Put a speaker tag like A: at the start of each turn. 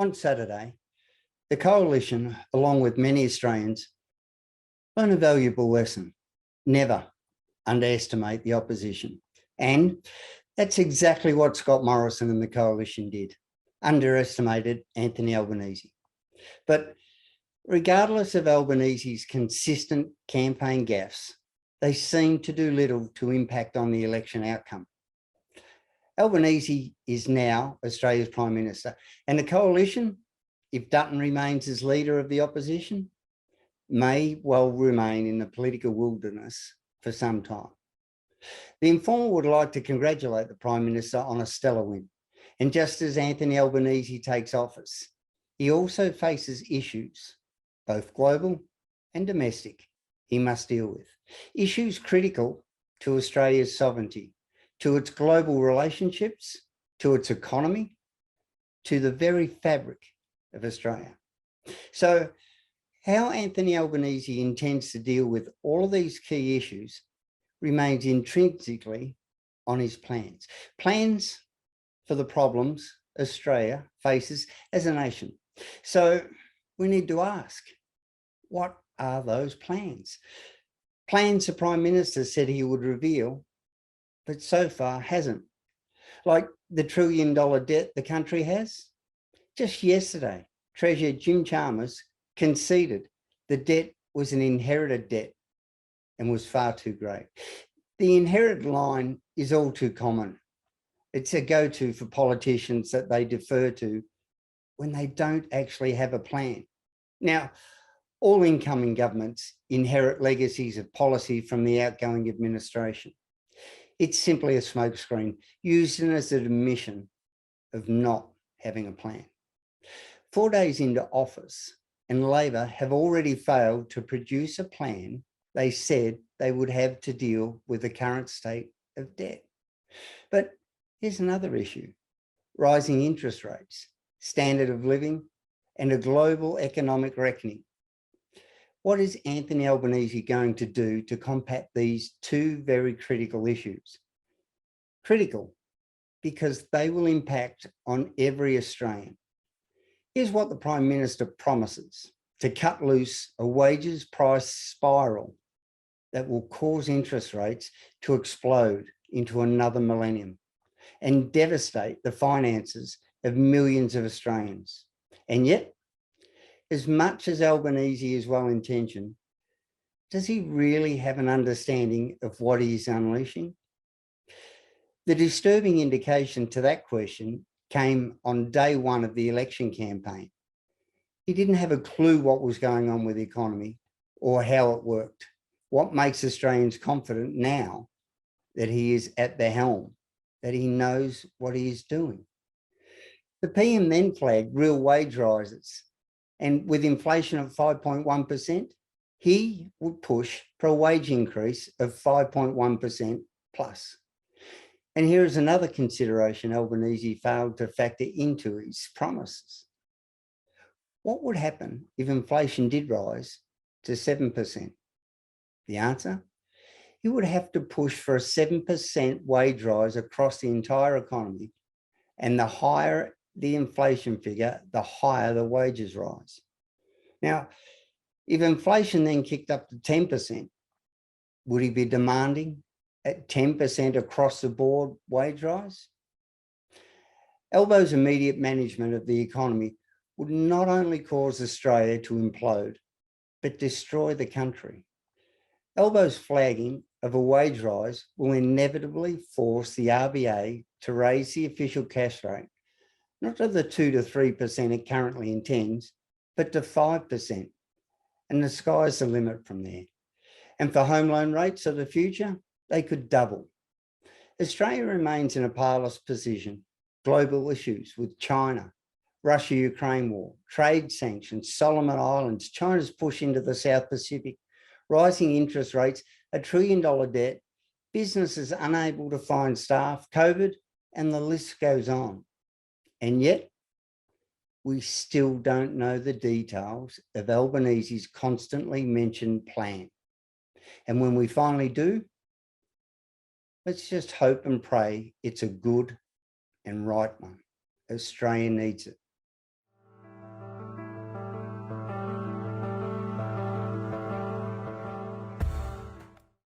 A: On Saturday, the Coalition, along with many Australians, learned a valuable lesson: never underestimate the opposition. And that's exactly what Scott Morrison and the Coalition did, underestimated Anthony Albanese. But regardless of Albanese's consistent campaign gaffes, they seem to do little to impact on the election outcome. Albanese is now Australia's Prime Minister, and the Coalition, if Dutton remains as leader of the opposition, may well remain in the political wilderness for some time. The Informer would like to congratulate the Prime Minister on a stellar win. And just as Anthony Albanese takes office, he also faces issues, both global and domestic, he must deal with. Issues critical to Australia's sovereignty, to its global relationships, to its economy, to the very fabric of Australia. So how Anthony Albanese intends to deal with all of these key issues remains intrinsically on his plans. Plans for the problems Australia faces as a nation. So we need to ask, what are those plans? Plans the Prime Minister said he would reveal, but so far hasn't. Like the $1 trillion debt the country has. Just yesterday, Treasurer Jim Chalmers conceded the debt was an inherited debt and was far too great. The inherited line is all too common. It's a go-to for politicians that they defer to when they don't actually have a plan. Now, all incoming governments inherit legacies of policy from the outgoing administration. It's simply a smokescreen used as an admission of not having a plan. 4 days into office, and Labor have already failed to produce a plan they said they would have to deal with the current state of debt. But here's another issue: rising interest rates, standard of living, and a global economic reckoning. What is Anthony Albanese going to do to combat these two very critical issues? Critical because they will impact on every Australian. Here's what the Prime Minister promises: to cut loose a wages price spiral that will cause interest rates to explode into another millennium and devastate the finances of millions of Australians. And yet, as much as Albanese is well-intentioned, does he really have an understanding of what he's unleashing? The disturbing indication to that question came on day one of the election campaign. He didn't have a clue what was going on with the economy or how it worked. What makes Australians confident now that he is at the helm, that he knows what he is doing? The PM then flagged real wage rises, and with inflation of 5.1%, he would push for a wage increase of 5.1% plus. And here is another consideration Albanese failed to factor into his promises. What would happen if inflation did rise to 7%? The answer? He would have to push for a 7% wage rise across the entire economy, and the higher the inflation figure, the higher the wages rise. Now, if inflation then kicked up to 10%, would he be demanding at 10% across the board wage rise? Albo's immediate management of the economy would not only cause Australia to implode, but destroy the country. Albo's flagging of a wage rise will inevitably force the RBA to raise the official cash rate, not to the 2 to 3% it currently intends, but to 5%. And the sky's the limit from there. And for home loan rates of the future, they could double. Australia remains in a powerless position. Global issues with China, Russia-Ukraine war, trade sanctions, Solomon Islands, China's push into the South Pacific, rising interest rates, $1 trillion debt, businesses unable to find staff, COVID, and the list goes on. And yet, we still don't know the details of Albanese's constantly mentioned plan. And when we finally do, let's just hope and pray it's a good and right one. Australia needs it.